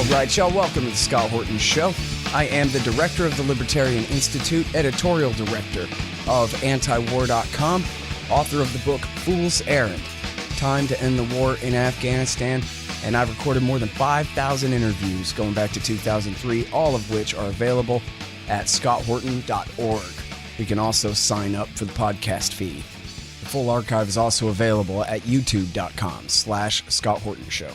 All right, y'all, welcome to the Scott Horton Show. I am the director of the Libertarian Institute, editorial director of antiwar.com, author of the book Fool's Errand, Time to End the War in Afghanistan, and I've recorded more than 5,000 interviews going back to 2003, all of which are available at scotthorton.org. You can also sign up for the podcast feed. The full archive is also available at youtube.com/Scott Horton Show.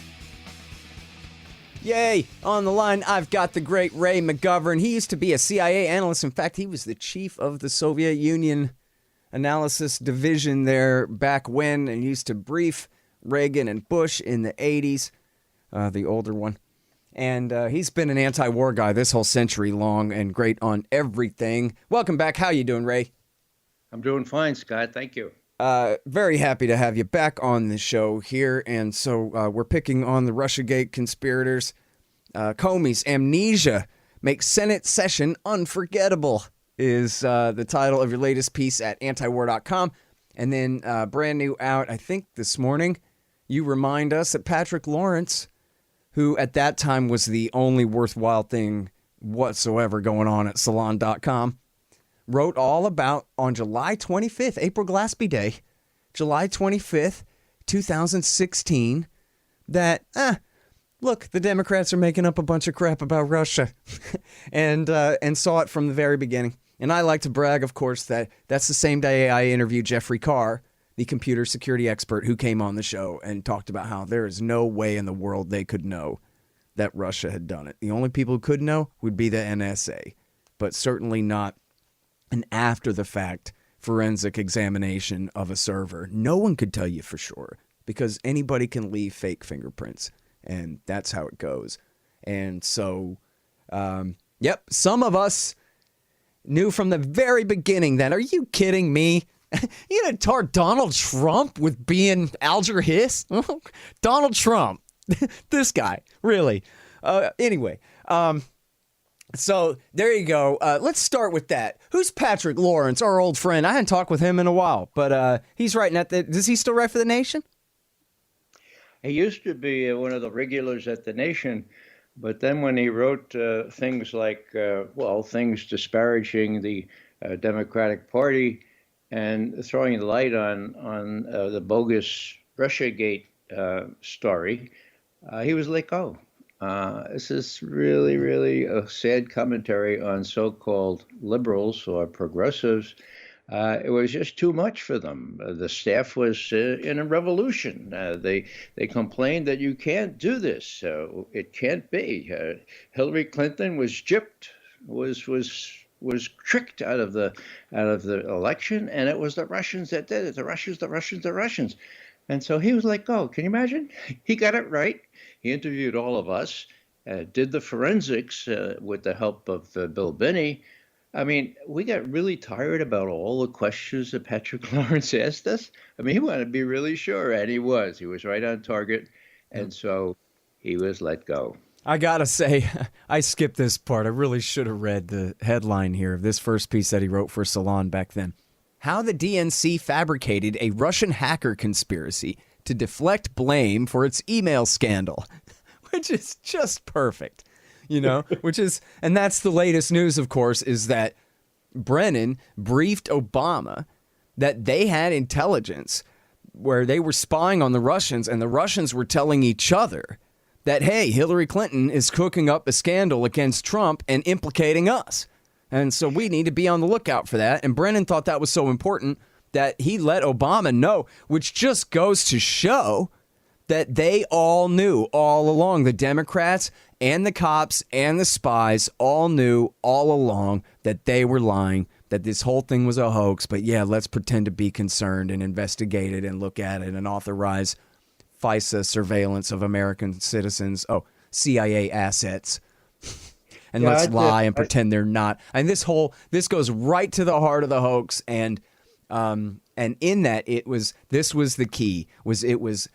Yay! On the line, I've got the great Ray McGovern. He used to be a CIA analyst. In fact, he was the chief of the Soviet Union analysis division there back when, and used to brief Reagan and Bush in the 80s, the older one. And he's been an anti-war guy this whole century long and great on everything. Welcome back. How you doing, Ray? I'm doing fine, Scott. Thank you. Very happy to have you back on the show here. And so we're picking on the Russiagate conspirators. Comey's amnesia makes Senate session unforgettable is the title of your latest piece at antiwar.com. And then brand new out, I think this morning, you remind us that Patrick Lawrence, who at that time was the only worthwhile thing whatsoever going on at salon.com, wrote all about on July 25th, April Glaspie Day, July 25th, 2016, that, look, the Democrats are making up a bunch of crap about Russia and saw it from the very beginning. And I like to brag, of course, that that's the same day I interviewed Jeffrey Carr, the computer security expert who came on the show and talked about how there is no way in the world they could know that Russia had done it. The only people who could know would be the NSA, but certainly not an after-the-fact forensic examination of a server. No one could tell you for sure because anybody can leave fake fingerprints, and that's how it goes. And so, some of us knew from the very beginning that, are you kidding me? You gonna tar Donald Trump with being Alger Hiss? Donald Trump. This guy, really. Anyway, so there you go. Let's start with that. Who's Patrick Lawrence, our old friend? I hadn't talked with him in a while, but he's writing at the... Does he still write for The Nation? He used to be one of the regulars at The Nation, but then when he wrote things like, things disparaging the Democratic Party and throwing light on the bogus Russiagate story, he was let go. This is really, really a sad commentary on so-called liberals or progressives. It was just too much for them. The staff was in a revolution. They complained that you can't do this. It can't be. Hillary Clinton was gypped, was tricked out of the election, and it was the Russians that did it. The Russians. And so he was let go. Can you imagine? He got it right. He interviewed all of us, did the forensics with the help of Bill Binney. I mean, we got really tired about all the questions that Patrick Lawrence asked us. I mean, he wanted to be really sure, and he was. He was right on target, and so he was let go. I gotta say, I skipped this part. I really should have read the headline here of this first piece that he wrote for Salon back then. How the DNC fabricated a Russian hacker conspiracy to deflect blame for its email scandal, which is just perfect, you know, and that's the latest news, of course, is that Brennan briefed Obama that they had intelligence where they were spying on the Russians, and the Russians were telling each other that, hey, Hillary Clinton is cooking up a scandal against Trump and implicating us. And so we need to be on the lookout for that. And Brennan thought that was so important that he let Obama know, which just goes to show that they all knew all along. The Democrats and the cops and the spies all knew all along that they were lying, that this whole thing was a hoax. But yeah, let's pretend to be concerned and investigate it and look at it and authorize FISA surveillance of American citizens. Oh, CIA assets. And let's lie and pretend they're not. And this goes right to the heart of the hoax. And in that, this was the key. It was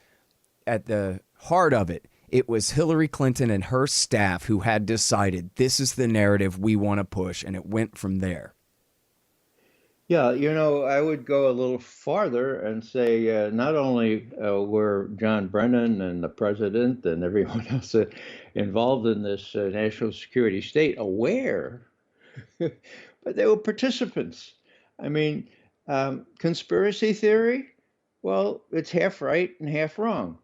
at the heart of it. It was Hillary Clinton and her staff who had decided this is the narrative we want to push, and it went from there. Yeah, I would go a little farther and say not only were John Brennan and the president and everyone else involved in this national security state aware, but they were participants. I mean, conspiracy theory, well, it's half right and half wrong.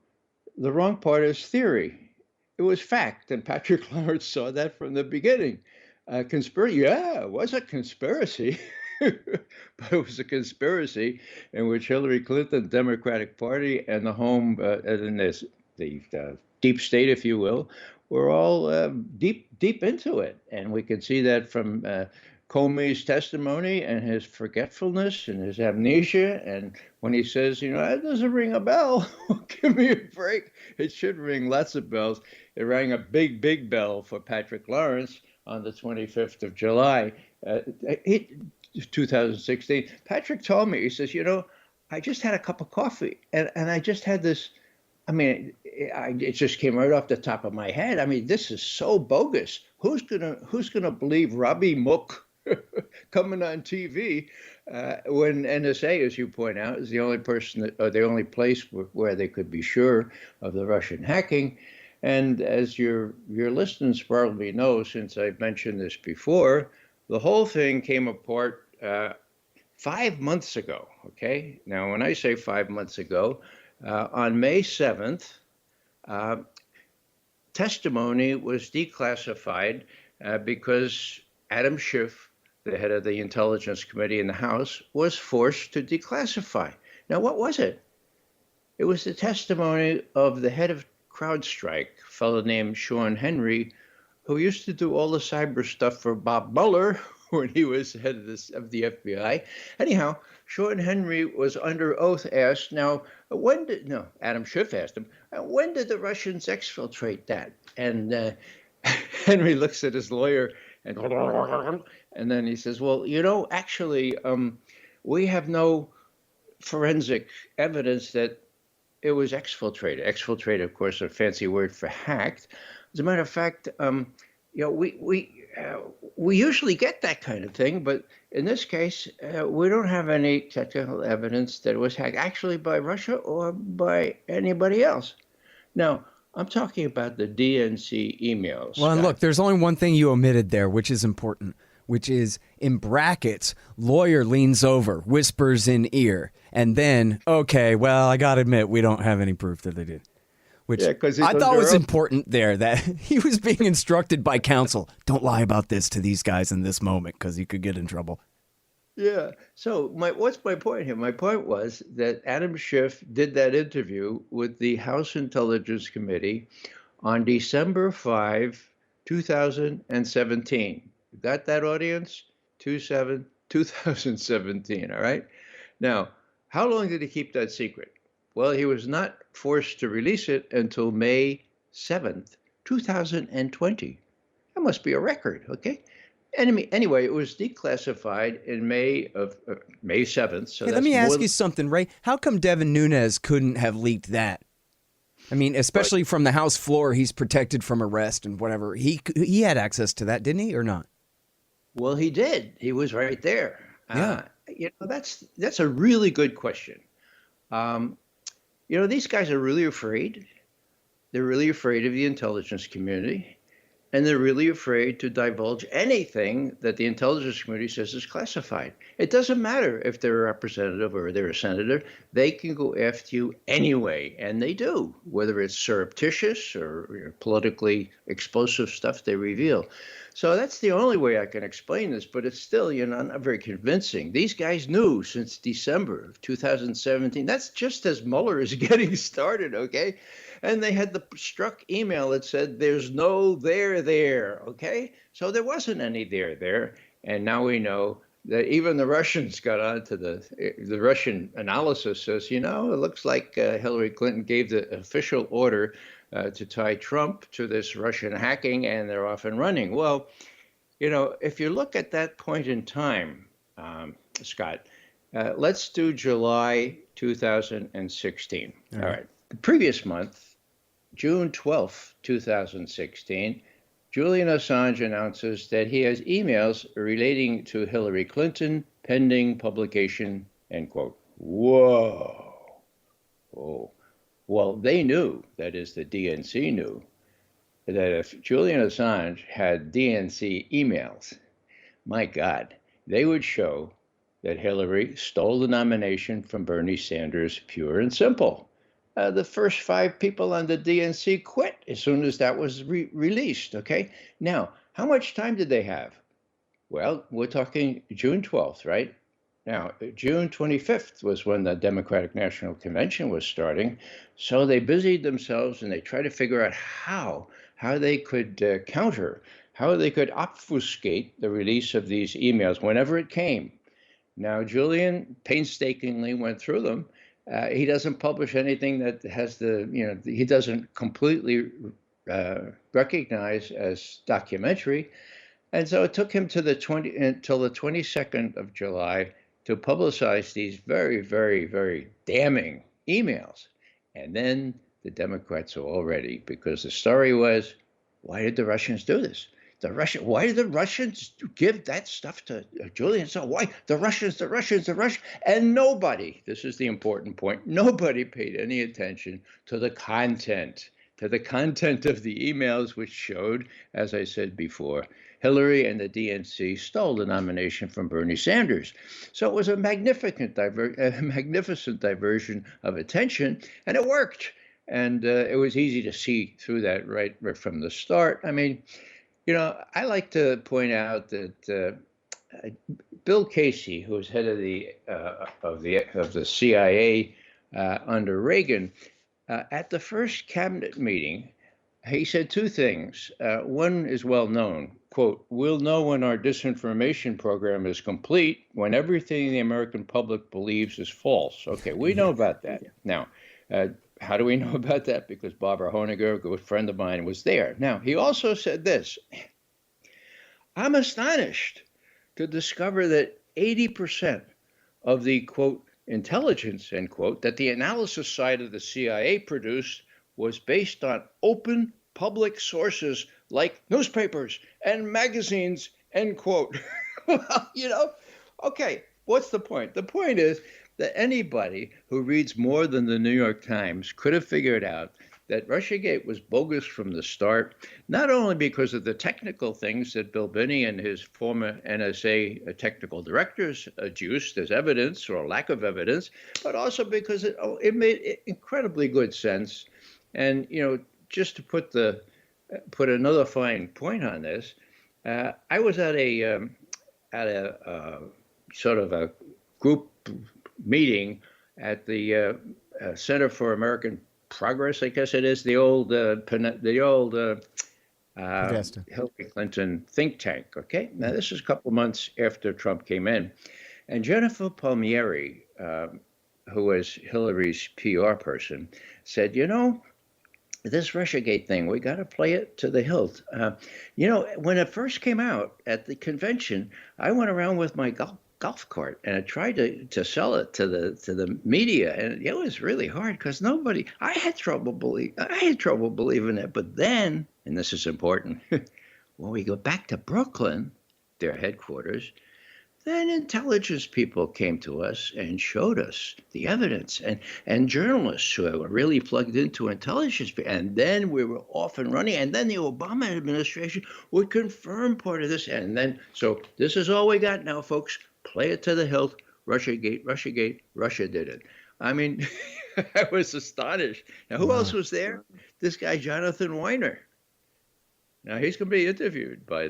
The wrong part is theory. It was fact, and Patrick Lawrence saw that from the beginning. Conspiracy, yeah, it was a conspiracy, but it was a conspiracy in which Hillary Clinton, Democratic Party, and the and the deep state, if you will, were all deep into it, and we can see that from Comey's testimony and his forgetfulness and his amnesia. And when he says, that doesn't ring a bell, give me a break. It should ring lots of bells. It rang a big bell for Patrick Lawrence on the 25th of July, 2016. Patrick told me, he says, I just had a cup of coffee and I just had this. I mean, it just came right off the top of my head. I mean, this is so bogus. Who's gonna believe Robbie Mook coming on TV when NSA, as you point out, is the only person or the only place where they could be sure of the Russian hacking? And as your listeners probably know, since I've mentioned this before, the whole thing came apart 5 months ago. Okay, now when I say 5 months ago, on May 7th, testimony was declassified because Adam Schiff, the head of the Intelligence Committee in the House, was forced to declassify. Now, what was it? It was the testimony of the head of CrowdStrike, a fellow named Sean Henry, who used to do all the cyber stuff for Bob Mueller when he was head of the FBI. Anyhow, Sean Henry was under oath asked, Adam Schiff asked him, when did the Russians exfiltrate that? And Henry looks at his lawyer and then he says, well, actually, we have no forensic evidence that it was exfiltrated. Exfiltrated, of course, a fancy word for hacked. As a matter of fact, we usually get that kind of thing, but in this case, we don't have any technical evidence that it was hacked actually by Russia or by anybody else. Now, I'm talking about the DNC emails. Well, and look, there's only one thing you omitted there, which is important, which is in brackets, lawyer leans over, whispers in ear, and then, okay, well, I got to admit, we don't have any proof that they did. Which I thought was important there, that he was being instructed by counsel, don't lie about this to these guys in this moment because you could get in trouble. Yeah. So what's my point here? My point was that Adam Schiff did that interview with the House Intelligence Committee on December 5, 2017. You got that, audience? 2017, all right? Now, how long did he keep that secret? Well, he was not forced to release it until May 7th, 2020. That must be a record, okay? Anyway, it was declassified in May 7th. So hey, let me ask you something, Ray. How come Devin Nunes couldn't have leaked that? I mean, especially from the House floor, he's protected from arrest and whatever. He had access to that, didn't he, or not? Well, he did. He was right there. Yeah. That's a really good question. These guys are really afraid. They're really afraid of the intelligence community. And they're really afraid to divulge anything that the intelligence community says is classified. It doesn't matter if they're a representative or they're a senator. They can go after you anyway, and they do, whether it's surreptitious or politically explosive stuff they reveal. So that's the only way I can explain this, but it's still, not very convincing. These guys knew since December of 2017. That's just as Mueller is getting started, okay? And they had the struck email that said, there's no there, okay? So there wasn't any there. And now we know that even the Russians got onto the Russian analysis says, it looks like Hillary Clinton gave the official order to tie Trump to this Russian hacking, and they're off and running. Well, if you look at that point in time, Scott, let's do July 2016. All right. The previous month, June 12th, 2016, Julian Assange announces that he has emails relating to Hillary Clinton pending publication, end quote. Whoa. Whoa. Well, they knew, that is, the DNC knew, that if Julian Assange had DNC emails, my God, they would show that Hillary stole the nomination from Bernie Sanders, pure and simple. The first 5 people on the DNC quit as soon as that was released. Okay. Now, how much time did they have? Well, we're talking June 12th, right? Now, June 25th was when the Democratic National Convention was starting. So they busied themselves and they tried to figure out how they could counter, how they could obfuscate the release of these emails whenever it came. Now, Julian painstakingly went through them. He doesn't publish anything that has he doesn't completely recognize as documentary. And so it took him until the 22nd of July to publicize these very, very, very damning emails. And then the Democrats are all ready, because the story was, why did the Russians do this? Why did the Russians give that stuff to Julian? So why the Russians? And nobody, this is the important point, nobody paid any attention to the content of the emails, which showed, as I said before, Hillary and the DNC stole the nomination from Bernie Sanders. So it was a magnificent diversion of attention, and it worked. And it was easy to see through that right from the start. I mean, I like to point out that Bill Casey, who was head of the CIA under Reagan, at the first cabinet meeting, he said 2 things. One is well known. Quote, "We'll know when our disinformation program is complete, when everything the American public believes is false." Okay, we know about that. Now, how do we know about that? Because Barbara Honegger, a good friend of mine, was there. Now, he also said this: "I'm astonished to discover that 80% of the, quote, intelligence, end quote, that the analysis side of the CIA produced was based on open public sources like newspapers and magazines," end quote. Well, okay, what's the point? The point is that anybody who reads more than the New York Times could have figured out that Russiagate was bogus from the start, not only because of the technical things that Bill Binney and his former NSA technical directors adduced as evidence or lack of evidence, but also because it made incredibly good sense. And, just to put another fine point on this, I was at a sort of a group meeting at the Center for American Progress, I guess it is, the old Hillary Clinton think tank. Okay, now this is a couple months after Trump came in, and Jennifer Palmieri, who was Hillary's PR person, said, this Russiagate thing, we got to play it to the hilt. When it first came out at the convention, I went around with my golf cart and I tried to sell it to the media, and it was really hard because I had trouble believing it. But then, and this is important, when we go back to Brooklyn, their headquarters, then intelligence people came to us and showed us the evidence, and journalists who were really plugged into intelligence. And then we were off and running. And then the Obama administration would confirm part of this. And then, so this is all we got now, folks. Play it to the hilt. Russiagate, Russia did it. I mean, I was astonished. Now, who else was there? This guy, Jonathan Weiner. Now, he's going to be interviewed by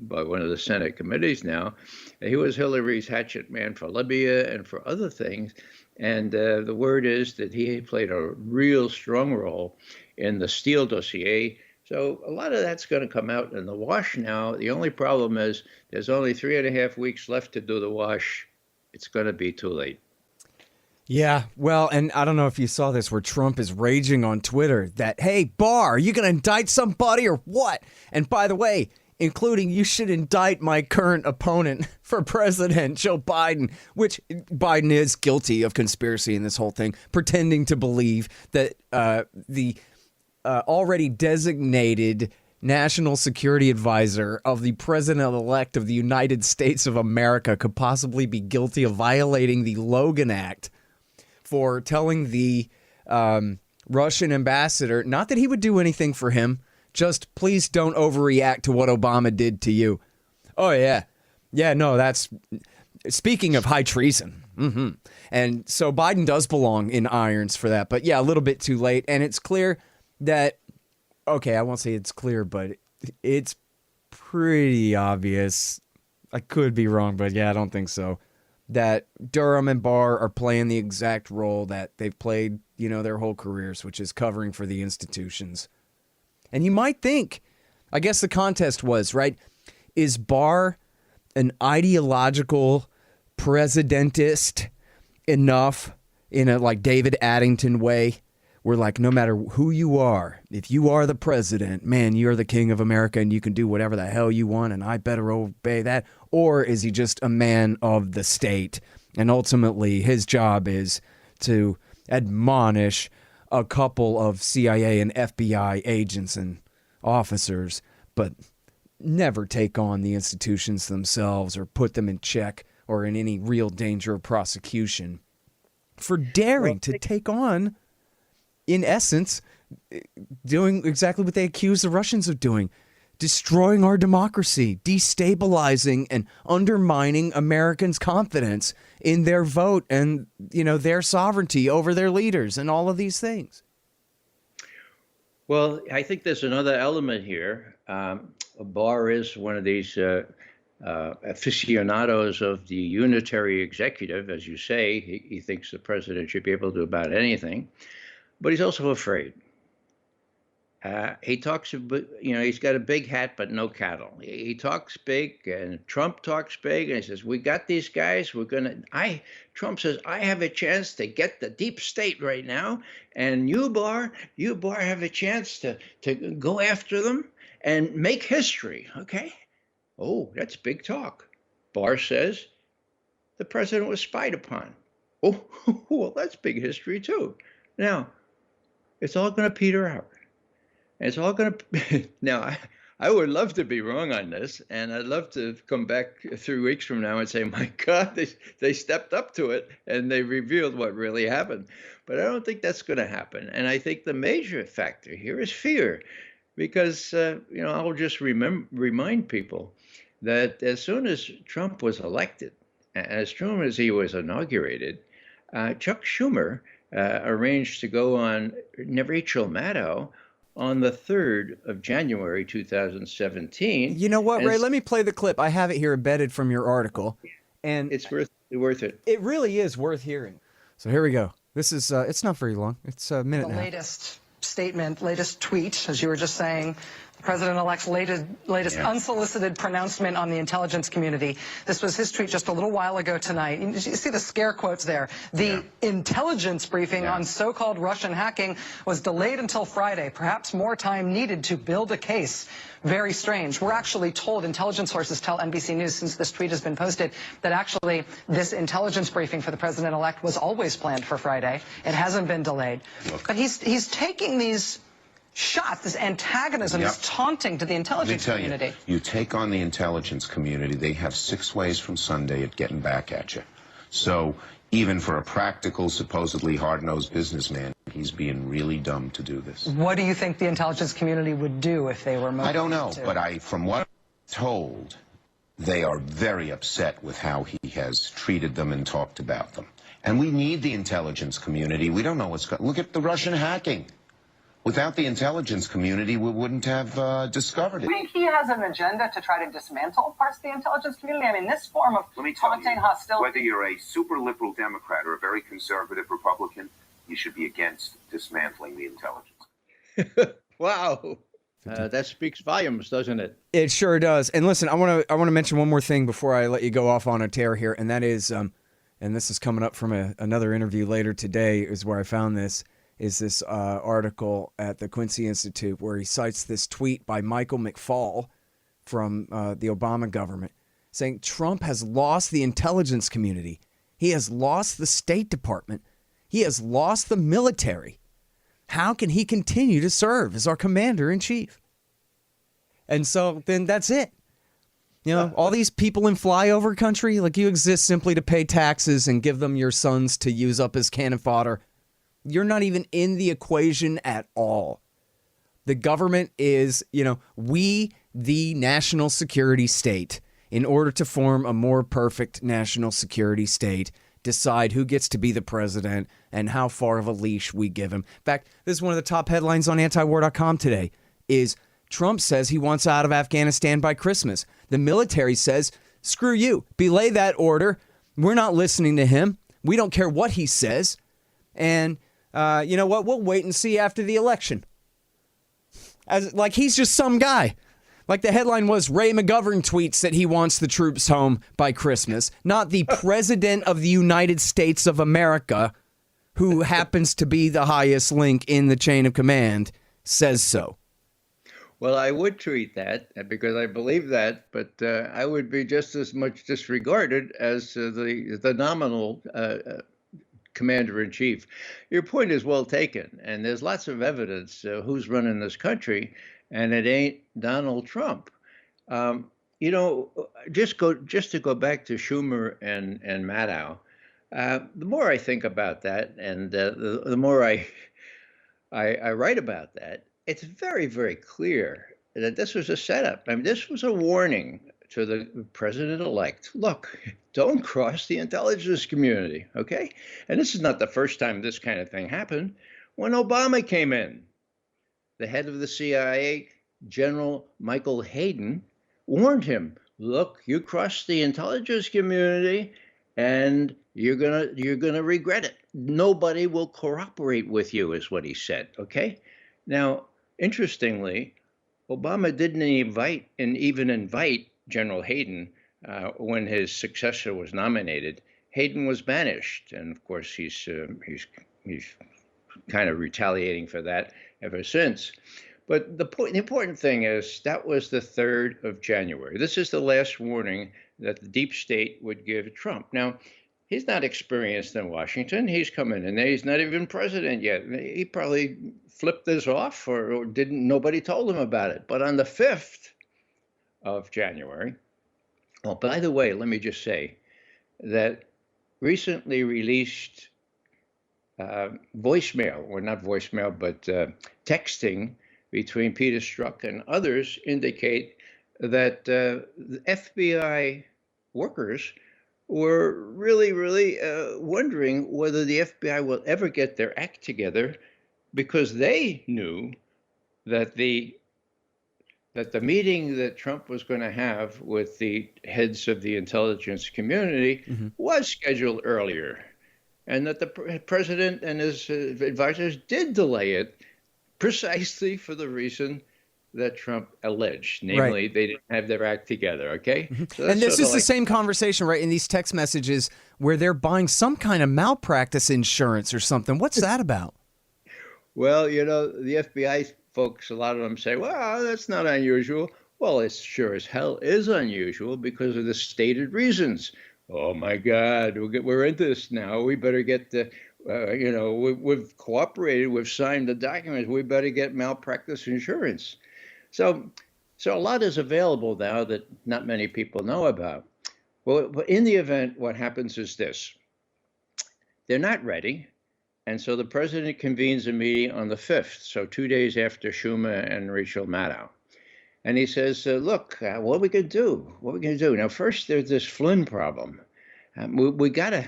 one of the Senate committees now. He was Hillary's hatchet man for Libya and for other things. And the word is that he played a real strong role in the Steele dossier. So a lot of that's going to come out in the wash now. The only problem is there's only 3.5 weeks left to do the wash. It's going to be too late. Yeah, well, and I don't know if you saw this, where Trump is raging on Twitter that, hey, Barr, are you going to indict somebody or what? And by the way, including you should indict my current opponent for president, Joe Biden, which Biden is guilty of conspiracy in this whole thing, pretending to believe that the already designated national security advisor of the president-elect of the United States of America could possibly be guilty of violating the Logan Act for telling the Russian ambassador, not that he would do anything for him, just please don't overreact to what Obama did to you. Oh, yeah. Yeah, no, that's... Speaking of high treason. Mm-hmm. And so Biden does belong in irons for that. But yeah, a little bit too late. And it's clear that... Okay, I won't say it's clear, but it's pretty obvious. I could be wrong, but yeah, I don't think so. That Durham and Barr are playing the exact role that they've played, their whole careers, which is covering for the institutions. And you might think, I guess the contest was, right? Is Barr an ideological presidentist enough in a like David Addington way where like no matter who you are, if you are the president, man, you're the king of America and you can do whatever the hell you want and I better obey that? Or is he just a man of the state and ultimately his job is to admonish a couple of CIA and FBI agents and officers, but never take on the institutions themselves or put them in check or in any real danger of prosecution for daring to take on, in essence, doing exactly what they accuse the Russians of doing, destroying our democracy, destabilizing and undermining Americans' confidence in their vote and, their sovereignty over their leaders and all of these things. Well, I think there's another element here. Barr is one of these aficionados of the unitary executive, as you say. He thinks the president should be able to do about anything, but he's also afraid. He talks about, he's got a big hat, but no cattle. He talks big, and Trump talks big, and he says, we got these guys. Trump says, I have a chance to get the deep state right now. And you, Barr, have a chance to go after them and make history. Okay. Oh, that's big talk. Barr says the president was spied upon. Oh, well, that's big history too. Now, it's all going to peter out. And it's all going to now. I would love to be wrong on this, and I'd love to come back 3 weeks from now and say, "My God, they stepped up to it and they revealed what really happened." But I don't think that's going to happen. And I think the major factor here is fear, because I'll just remind people that as soon as Trump was elected, as soon as he was inaugurated, Chuck Schumer arranged to go on Rachel Maddow on the 3rd of January, 2017. You know what, Ray? Let me play the clip. I have it here embedded from your article. And it's worth it. It really is worth hearing. So here we go. This is, it's not very long. It's a minute and a half. The latest statement, latest tweet, as you were just saying, the president-elect's latest unsolicited pronouncement on the intelligence community. This was his tweet just a little while ago tonight. You see the scare quotes there. The intelligence briefing on so-called Russian hacking was delayed until Friday. Perhaps more time needed to build a case. Very strange. We're actually told, intelligence sources tell NBC News since this tweet has been posted, that actually this intelligence briefing for the president-elect was always planned for Friday. It hasn't been delayed. But he's taking these shots, this antagonism, this taunting to the intelligence community. You take on the intelligence community, they have 6 ways from Sunday at getting back at you. So even for a practical, supposedly hard-nosed businessman, he's being really dumb to do this. What do you think the intelligence community would do if they were motivated? I don't know, but from what I'm told, they are very upset with how he has treated them and talked about them. And we need the intelligence community. We don't know what's going on. Look at the Russian hacking. Without the intelligence community, we wouldn't have discovered it. Do you think he has an agenda to try to dismantle parts of the intelligence community? I mean, this form of taunting, hostility. Whether you're a super liberal Democrat or a very conservative Republican, you should be against dismantling the intelligence. Wow. That speaks volumes, doesn't it? It sure does. And listen, I want to mention one more thing before I let you go off on a tear here, and that is, and this is coming up from another interview later today, is where I found this. Is this article at the Quincy Institute where he cites this tweet by Michael McFaul from the Obama government saying Trump has lost the intelligence community. He has lost the State Department. He has lost the military. How can he continue to serve as our commander in chief? And so then that's it. You know, all these people in flyover country, like you exist simply to pay taxes and give them your sons to use up as cannon fodder. You're not even in the equation at all. The government is, we, the national security state, in order to form a more perfect national security state, decide who gets to be the president and how far of a leash we give him. In fact, this is one of the top headlines on antiwar.com today is Trump says he wants out of Afghanistan by Christmas. The military says, screw you, belay that order. We're not listening to him. We don't care what he says. And you know what? We'll wait and see after the election. Like he's just some guy. Like the headline was, Ray McGovern tweets that he wants the troops home by Christmas, not the president of the United States of America, who happens to be the highest link in the chain of command, says so. Well, I would tweet that because I believe that, but I would be just as much disregarded as the nominal commander-in-chief. Your point is well taken, and there's lots of evidence who's running this country, and it ain't Donald Trump. Just to go back to Schumer and Maddow, the more I think about that, and the more I write about that, it's very, very clear that this was a setup. I mean, this was a warning to the president-elect. Look, don't cross the intelligence community, okay? And this is not the first time this kind of thing happened. When Obama came in, the head of the CIA, General Michael Hayden, warned him, look, you cross the intelligence community and you're gonna regret it. Nobody will cooperate with you, is what he said, okay? Now, interestingly, Obama didn't even invite General Hayden when his successor was nominated. Hayden was banished, and of course he's kind of retaliating for that ever since. But the important thing is that was the 3rd of January. This is the last warning that the deep state would give Trump. Now, he's not experienced in Washington. He's coming in there. He's not even president yet. He probably flipped this off or didn't. Nobody told him about it. But on the 5th of January, oh, by the way, let me just say that recently released voicemail, or not voicemail, but texting between Peter Strzok and others indicate that the FBI workers were really, really wondering whether the FBI will ever get their act together, because they knew that the meeting that Trump was going to have with the heads of the intelligence community was scheduled earlier, and that the president and his advisors did delay it precisely for the reason that Trump alleged, namely they didn't have their act together, okay? So and this is the same conversation, right, in these text messages where they're buying some kind of malpractice insurance or something. What's that about? Well, the FBI folks, a lot of them say, well, that's not unusual. Well, it sure as hell is unusual because of the stated reasons. Oh, my God, we're into this now. We better get the, we've cooperated. We've signed the documents. We better get malpractice insurance. So a lot is available now that not many people know about. Well, but in the event, what happens is this. They're not ready. And so the president convenes a meeting on the 5th, so 2 days after Schumer and Rachel Maddow. And he says, look, what are we going to do? What are we going to do? Now, first, there's this Flynn problem. We got to,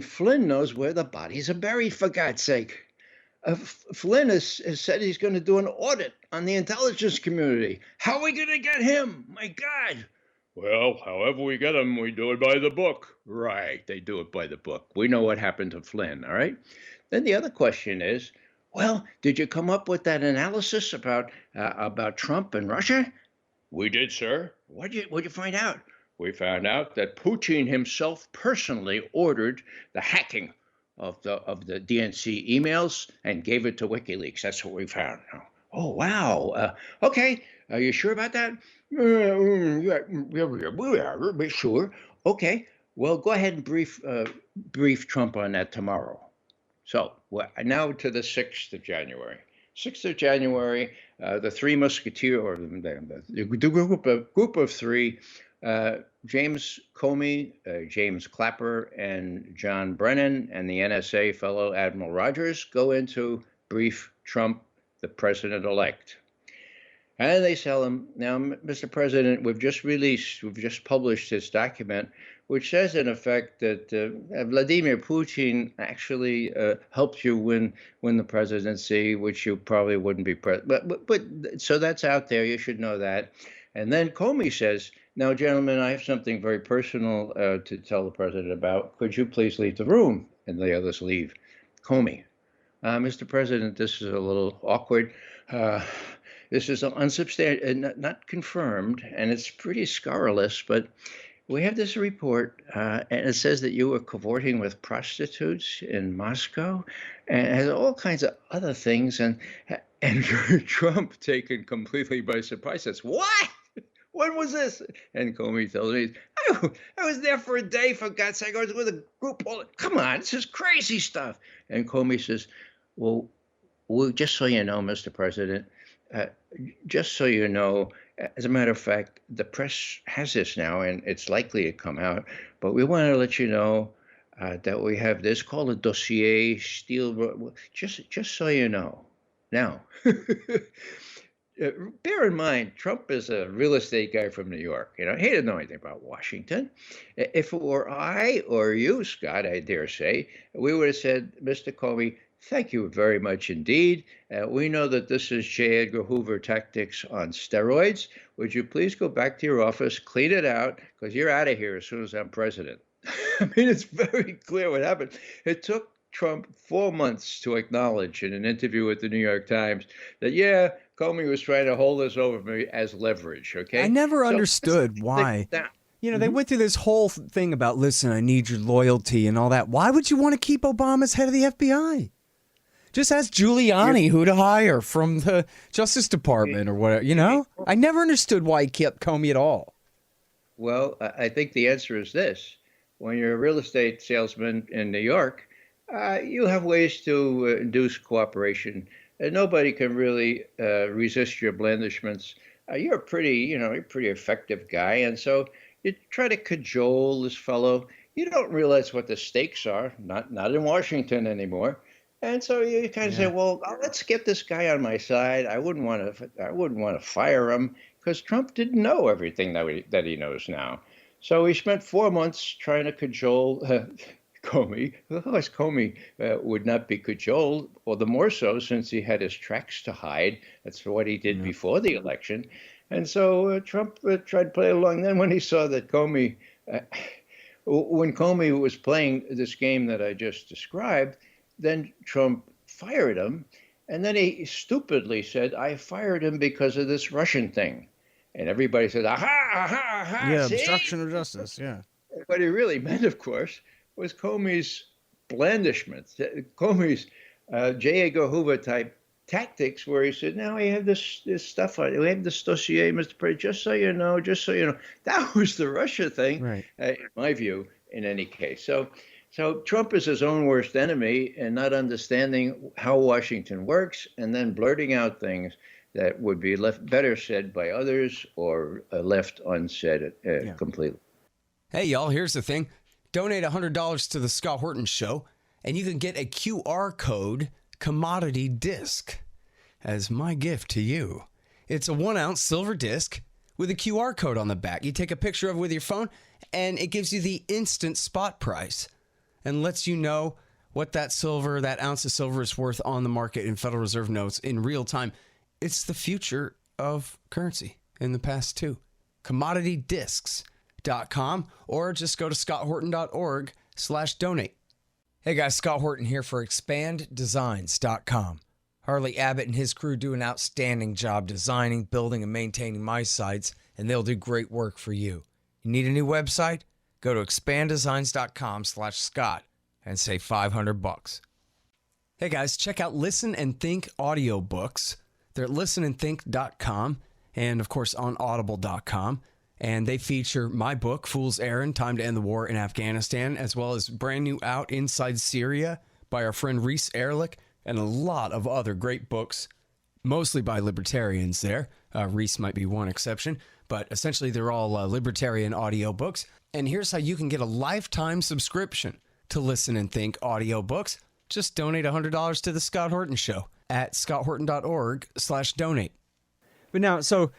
Flynn knows where the bodies are buried, for God's sake. Flynn has said he's going to do an audit on the intelligence community. How are we going to get him? My God. Well, however we get him, we do it by the book. Right, they do it by the book. We know what happened to Flynn, all right? Then the other question is, well, did you come up with that analysis about Trump and Russia? We did, sir. What'd you find out? We found out that Putin himself personally ordered the hacking of the DNC emails and gave it to WikiLeaks. That's what we found. Oh, wow. Okay. Are you sure about that? Yeah, we're sure. Okay. Well, go ahead and brief Trump on that tomorrow. So now to the 6th of January. 6th of January, the Three Musketeers, or the group of three, James Comey, James Clapper, and John Brennan, and the NSA fellow Admiral Rogers go in to brief Trump, the president-elect. And they tell him, now, Mr. President, we've just published this document, which says, in effect, that Vladimir Putin actually helped you win the presidency, which you probably wouldn't be president. But so that's out there. You should know that. And then Comey says, now, gentlemen, I have something very personal to tell the president about. Could you please leave the room? And the others leave. Comey, Mr. President, this is a little awkward. This is unsubstantiated, not confirmed, and it's pretty scurrilous, but we have this report, and it says that you were cavorting with prostitutes in Moscow, and it has all kinds of other things, and Trump, taken completely by surprise, says, what? When was this? And Comey tells me, I was there for a day, for God's sake. I was with a group. Come on, this is crazy stuff. And Comey says, well, just so you know, Mr. President, just so you know, as a matter of fact, the press has this now, and it's likely to come out. But we want to let you know that we have this called a dossier. Just so you know. Now, bear in mind, Trump is a real estate guy from New York. He didn't know anything about Washington. If it were I or you, Scott, I dare say, we would have said, Mr. Comey, thank you very much indeed. We know that this is J. Edgar Hoover tactics on steroids. Would you please go back to your office, clean it out, because you're out of here as soon as I'm president. I mean, it's very clear what happened. It took Trump 4 months to acknowledge in an interview with the New York Times that, yeah, Comey was trying to hold this over me as leverage, okay? I never understood why. They went through this whole thing about, listen, I need your loyalty and all that. Why would you want to keep Obama as head of the FBI? Just ask Giuliani who to hire from the Justice Department or whatever, I never understood why he kept Comey at all. Well, I think the answer is this. When you're a real estate salesman in New York, you have ways to induce cooperation. Nobody can really resist your blandishments. You're a pretty effective guy. And so you try to cajole this fellow. You don't realize what the stakes are, not in Washington anymore. And so you kind of say, well, let's get this guy on my side. I wouldn't want to fire him because Trump didn't know everything that he knows now. So he spent 4 months trying to cajole Comey. Of course, Comey would not be cajoled, or the more so since he had his tracks to hide. That's what he did before the election. And so Trump tried to play along. Then when he saw that when Comey was playing this game that I just described, then Trump fired him. And then he stupidly said, I fired him because of this Russian thing. And everybody said, aha, aha, aha. Yeah, see? obstruction of justice, yeah. What he really meant, of course, was Comey's blandishments, Comey's J. Edgar Hoover type tactics, where he said, now we have this stuff on it. We have this dossier, Mr. President, just so you know. That was the Russia thing, right. In my view, in any case. So Trump is his own worst enemy and not understanding how Washington works and then blurting out things that would be better said by others or left unsaid completely. Hey, y'all, here's the thing. Donate $100 to the Scott Horton Show, and you can get a QR code commodity disc as my gift to you. It's a 1-ounce silver disc with a QR code on the back. You take a picture of it with your phone, and it gives you the instant spot price and lets you know what that ounce of silver is worth on the market in Federal Reserve notes in real time. It's the future of currency in the past, too. CommodityDiscs.com, or just go to scotthorton.org/donate. Hey guys, Scott Horton here for expanddesigns.com. Harley Abbott and his crew do an outstanding job designing, building, and maintaining my sites, and they'll do great work for you. You need a new website? Go to expanddesigns.com/Scott and save $500. Hey guys, check out Listen and Think audiobooks. They're at listenandthink.com and, of course, on audible.com. And they feature my book, Fool's Errand, Time to End the War in Afghanistan, as well as brand new out Inside Syria by our friend Reese Erlich, and a lot of other great books mostly by libertarians there. Reese might be one exception, but essentially they're all libertarian audiobooks. And here's how you can get a lifetime subscription to Listen and Think audiobooks. Just donate $100 to The Scott Horton Show at scotthorton.org/donate. But now, so,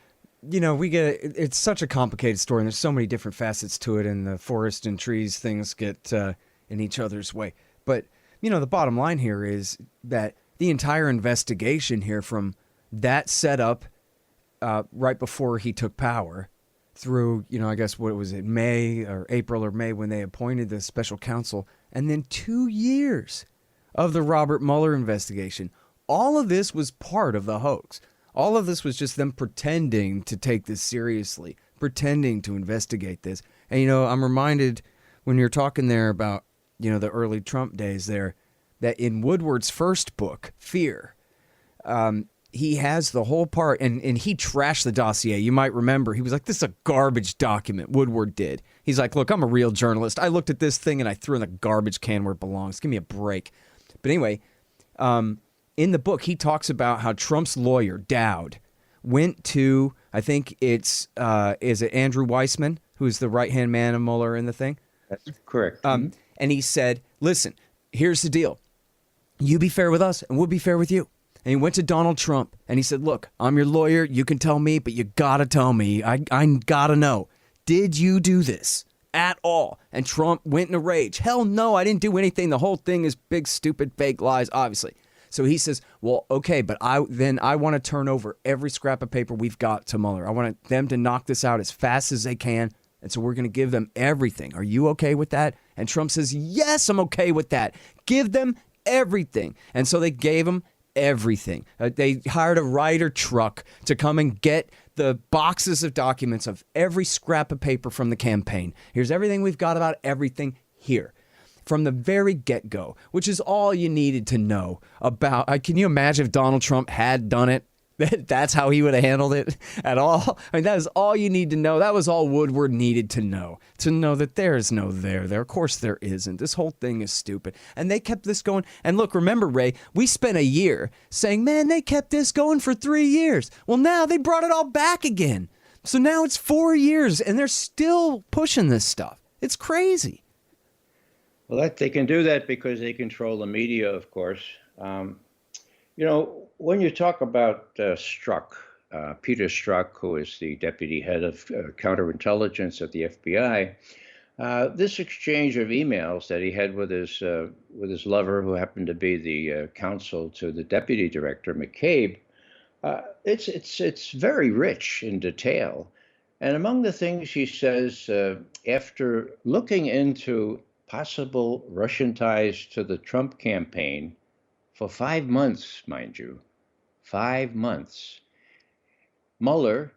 you know, it's such a complicated story, and there's so many different facets to it, and the forest and trees things get in each other's way. But, you know, the bottom line here is that the entire investigation here from that setup right before he took power through, you know, I guess, what was it, May or April or May when they appointed the special counsel, and then 2 years of the Robert Mueller investigation. All of this was part of the hoax. All of this was just them pretending to take this seriously, pretending to investigate this. And, you know, I'm reminded when you're talking there about, you know, the early Trump days there, that in Woodward's first book, Fear, he has the whole part, and he trashed the dossier. You might remember, he was like, this is a garbage document, Woodward did. He's like, look, I'm a real journalist. I looked at this thing and I threw in the garbage can where it belongs. Give me a break. But anyway, in the book, he talks about how Trump's lawyer, Dowd, went to, I think is it Andrew Weissman, who's the right-hand man of Mueller in the thing? That's correct. And he said, listen, here's the deal. You be fair with us and we'll be fair with you. And he went to Donald Trump and he said, look, I'm your lawyer. You can tell me, but you got to tell me. I got to know. Did you do this at all? And Trump went in a rage. Hell no, I didn't do anything. The whole thing is big, stupid, fake lies, obviously. So he says, well, okay, but I want to turn over every scrap of paper we've got to Mueller. I want them to knock this out as fast as they can. And so we're going to give them everything. Are you okay with that? And Trump says, yes, I'm okay with that. Give them everything. And so they gave him everything. They hired a Ryder truck to come and get the boxes of documents of every scrap of paper from the campaign. Here's everything we've got about everything here. From the very get-go, which is all you needed to know about. Can you imagine if Donald Trump had done it? That's how he would have handled it at all. I mean, that is all you need to know. That was all Woodward needed to know that there is no there. Of course there isn't. This whole thing is stupid. And they kept this going. And look, remember, Ray, we spent a year saying, man, they kept this going for 3 years. Well, now they brought it all back again. So now it's 4 years and they're still pushing this stuff. It's crazy. Well, they can do that because they control the media, of course. You know, when you talk about Strzok, Peter Strzok, who is the deputy head of counterintelligence at the FBI, this exchange of emails that he had with his lover, who happened to be the counsel to the deputy director, McCabe, it's very rich in detail. And among the things he says, after looking into possible Russian ties to the Trump campaign for 5 months, mind you, 5 months, Mueller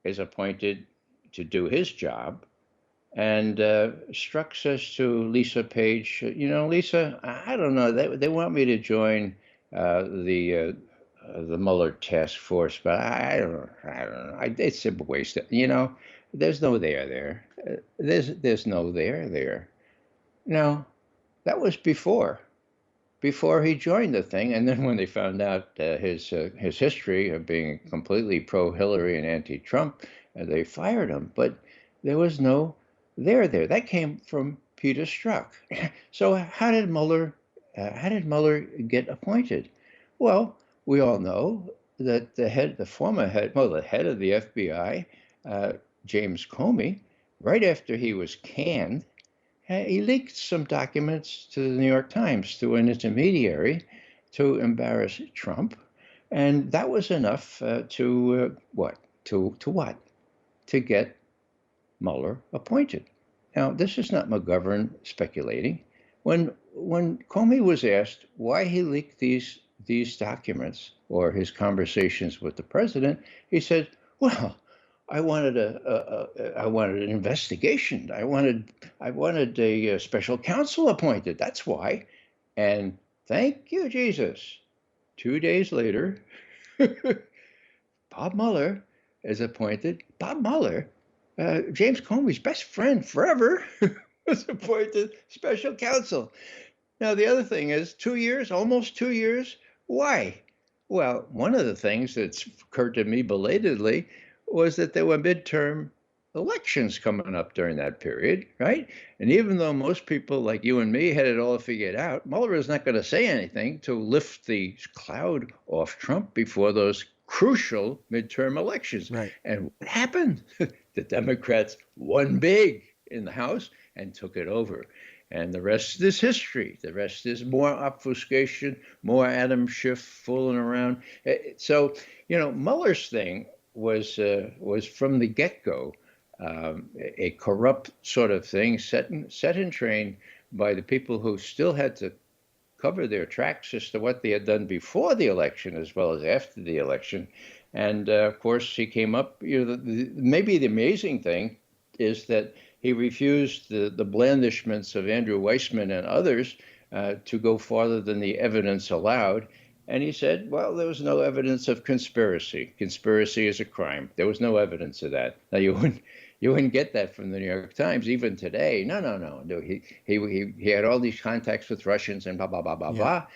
is appointed to do his job. And Strzok says to Lisa Page, you know, Lisa, I don't know, they want me to join the Mueller task force, but I don't know. It's a waste. You know, there's no there. There's no there. No, that was before he joined the thing. And then when they found out his history of being completely pro-Hillary and anti-Trump, they fired him. But there was no there. That came from Peter Strzok. So how did Mueller get appointed? Well, we all know that the head of the FBI, James Comey, right after he was canned, he leaked some documents to the New York Times through an intermediary to embarrass Trump, and that was enough to get Mueller appointed. Now, this is not McGovern speculating. When Comey was asked why he leaked these documents or his conversations with the president, he said, "Well, I wanted an investigation. I wanted a special counsel appointed. That's why." And thank you, Jesus. 2 days later, Bob Mueller is appointed. Bob Mueller, James Comey's best friend forever, was appointed special counsel. Now, the other thing is 2 years, almost 2 years. Why? Well, one of the things that's occurred to me belatedly was that there were midterm elections coming up during that period, right? And even though most people like you and me had it all figured out, Mueller is not going to say anything to lift the cloud off Trump before those crucial midterm elections. Right. And what happened? The Democrats won big in the House and took it over. And the rest is history. The rest is more obfuscation, more Adam Schiff fooling around. So, Mueller's thing was from the get-go a corrupt sort of thing set in train by the people who still had to cover their tracks as to what they had done before the election as well as after the election. And of course, he came up. Maybe the amazing thing is that he refused the blandishments of Andrew Weissman and others to go farther than the evidence allowed. And he said, well, there was no evidence of conspiracy. Conspiracy is a crime. There was no evidence of that. Now, you wouldn't get that from the New York Times, even today. No. He had all these contacts with Russians and blah, blah, blah, blah, blah.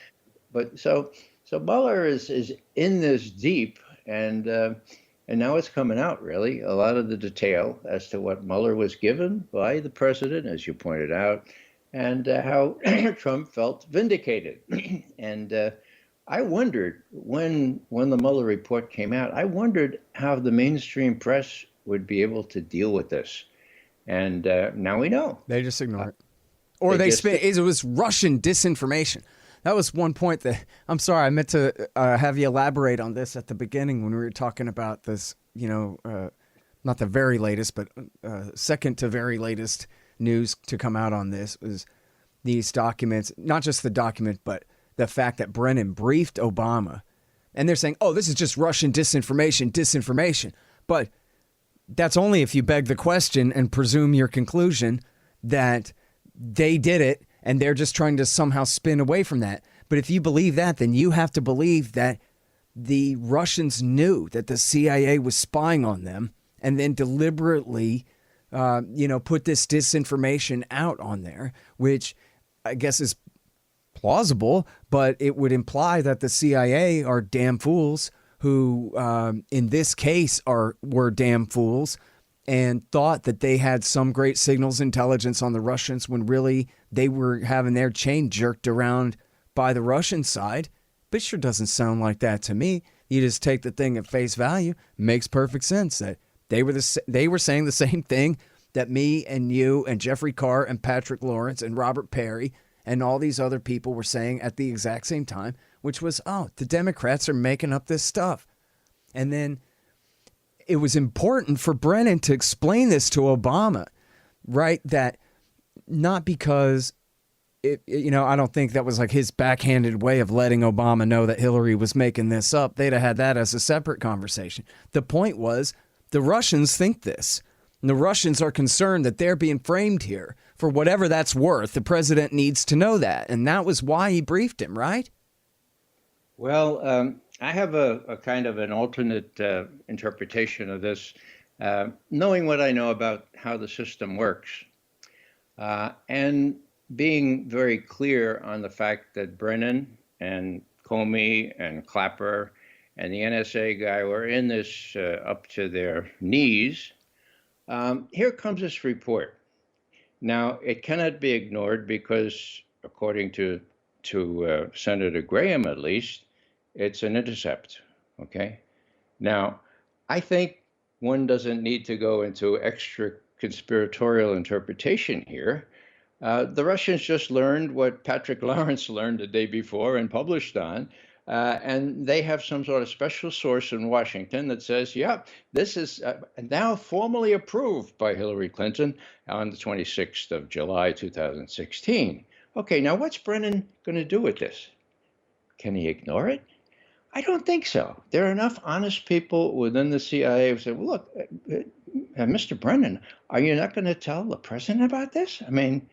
But so Mueller is in this deep, and now it's coming out, really, a lot of the detail as to what Mueller was given by the president, as you pointed out, and how Trump felt vindicated. And I wondered, when the Mueller report came out, I wondered how the mainstream press would be able to deal with this. And now we know. They just ignore it. Or it was Russian disinformation. That was one point that, I'm sorry, I meant to have you elaborate on this at the beginning when we were talking about this, not the very latest, but second to very latest news to come out on this was these documents, not just the document, but the fact that Brennan briefed Obama. And they're saying, oh, this is just Russian disinformation. But that's only if you beg the question and presume your conclusion that they did it and they're just trying to somehow spin away from that. But if you believe that, then you have to believe that the Russians knew that the CIA was spying on them and then deliberately, put this disinformation out on there, which I guess is plausible, but it would imply that the CIA are damn fools who, in this case, were damn fools and thought that they had some great signals intelligence on the Russians when really they were having their chain jerked around by the Russian side. But it sure doesn't sound like that to me. You just take the thing at face value. Makes perfect sense that they were saying the same thing that me and you and Jeffrey Carr and Patrick Lawrence and Robert Perry and all these other people were saying at the exact same time, which was, oh, the Democrats are making up this stuff. And then it was important for Brennan to explain this to Obama, right? That not because, I don't think that was like his backhanded way of letting Obama know that Hillary was making this up. They'd have had that as a separate conversation. The point was the Russians think this. And the Russians are concerned that they're being framed here for whatever that's worth. The president needs to know that. And that was why he briefed him, right? Well, I have a kind of an alternate interpretation of this, knowing what I know about how the system works, and being very clear on the fact that Brennan and Comey and Clapper and the NSA guy were in this up to their knees. Here comes this report. Now, it cannot be ignored because, according to Senator Graham, at least, it's an intercept, okay? Now, I think one doesn't need to go into extra conspiratorial interpretation here. The Russians just learned what Patrick Lawrence learned the day before and published on, and they have some sort of special source in Washington that says, yeah, this is now formally approved by Hillary Clinton on the 26th of July, 2016. Okay, now what's Brennan going to do with this? Can he ignore it? I don't think so. There are enough honest people within the CIA who say, well, look, Mr. Brennan, are you not going to tell the president about this? I mean,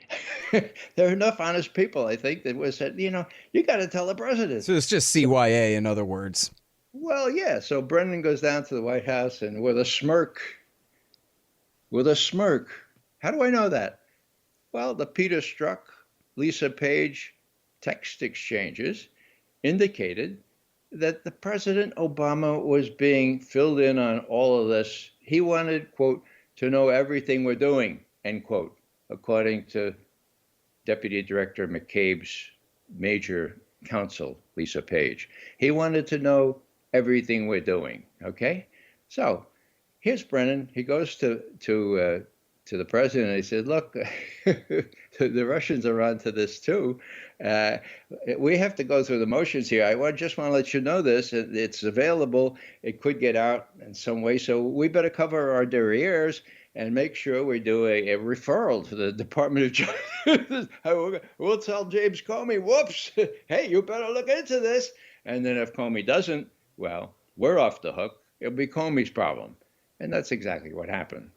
there are enough honest people, I think, that was said, you got to tell the president. So it's just CYA, in other words. Well, yeah. So Brennan goes down to the White House and with a smirk, how do I know that? Well, the Peter Strzok, Lisa Page text exchanges indicated that the President Obama was being filled in on all of this. He wanted, quote, to know everything we're doing, end quote, according to Deputy Director McCabe's major counsel, Lisa Page. He wanted to know everything we're doing, okay? So here's Brennan. He goes to the president and he said, look, the Russians are onto this too. We have to go through the motions here. I just want to let you know this. It's available. It could get out in some way. So we better cover our derrieres and make sure we do a referral to the Department of Justice. We'll tell James Comey, whoops, hey, you better look into this. And then if Comey doesn't, well, we're off the hook. It'll be Comey's problem. And that's exactly what happened.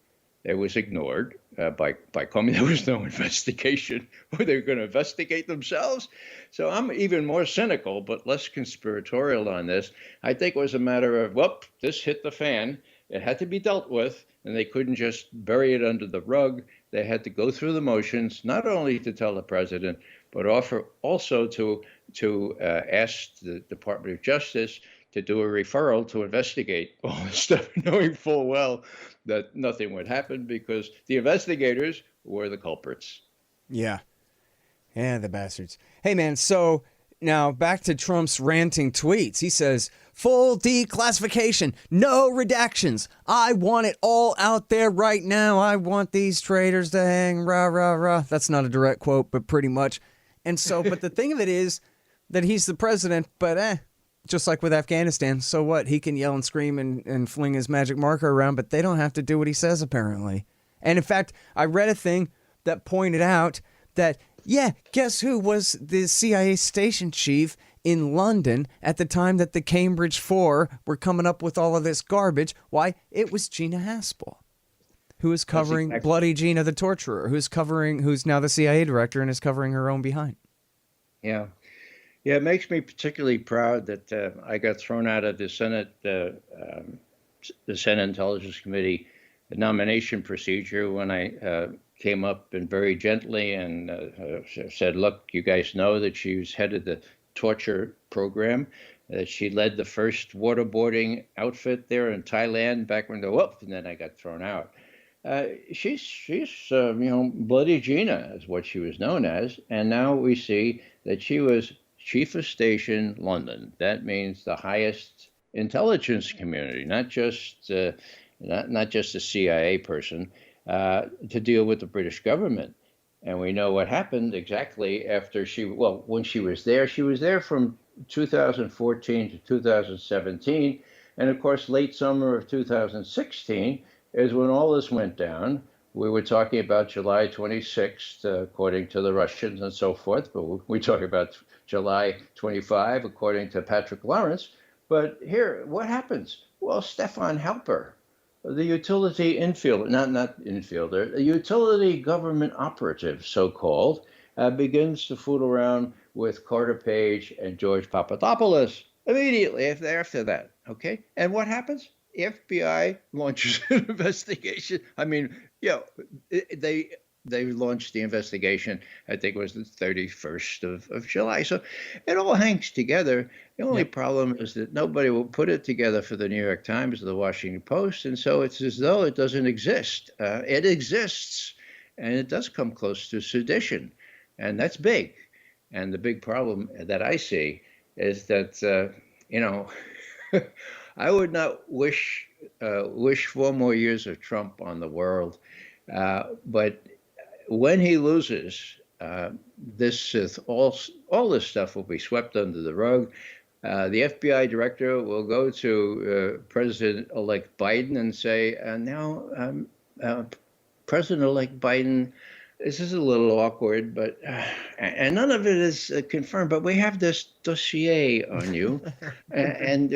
It was ignored by Comey. There was no investigation. Were they going to investigate themselves? So I'm even more cynical, but less conspiratorial on this. I think it was a matter of, well, this hit the fan. It had to be dealt with, and they couldn't just bury it under the rug. They had to go through the motions, not only to tell the president, but also to ask the Department of Justice to do a referral to investigate all this stuff, knowing full well that nothing would happen because the investigators were the culprits. Yeah. Yeah, the bastards. Hey, man, so now back to Trump's ranting tweets. He says, full declassification, no redactions. I want it all out there right now. I want these traitors to hang, rah, rah, rah. That's not a direct quote, but pretty much. And so, but the thing of it is that he's the president, but just like with Afghanistan, so what? He can yell and scream and fling his magic marker around, but they don't have to do what he says, apparently. And in fact, I read a thing that pointed out that, yeah, guess who was the CIA station chief in London at the time that the Cambridge Four were coming up with all of this garbage? Why? It was Gina Haspel, who is covering Bloody Gina the torturer, who's now the CIA director and is covering her own behind. Yeah. Yeah, it makes me particularly proud that I got thrown out of the Senate Intelligence Committee nomination procedure when I came up and very gently and said, look, you guys know that she was head of the torture program. She led the first waterboarding outfit there in Thailand back when and then I got thrown out. She's Bloody Gina is what she was known as. And now we see that she was Chief of Station, London. That means the highest intelligence community, not just not just a CIA person, to deal with the British government. And we know what happened exactly after when she was there from 2014 to 2017. And of course, late summer of 2016 is when all this went down. We were talking about July 26th, according to the Russians and so forth, but we talk about July 25, according to Patrick Lawrence. But here, what happens? Well, Stefan Halper, the utility infielder, not infielder, a utility government operative, so-called, begins to fool around with Carter Page and George Papadopoulos immediately after that, okay? And what happens? The FBI launches an investigation. I mean, they launched the investigation, I think it was the 31st of July. So it all hangs together. The only problem is that nobody will put it together for the New York Times or the Washington Post. And so it's as though it doesn't exist. It exists, and it does come close to sedition. And that's big. And the big problem that I see is that, I would not wish 4 more years of Trump on the world. But when he loses, all this stuff will be swept under the rug. The FBI director will go to President-elect Biden and say, now, President-elect Biden, this is a little awkward, but and none of it is confirmed. But we have this dossier on you, and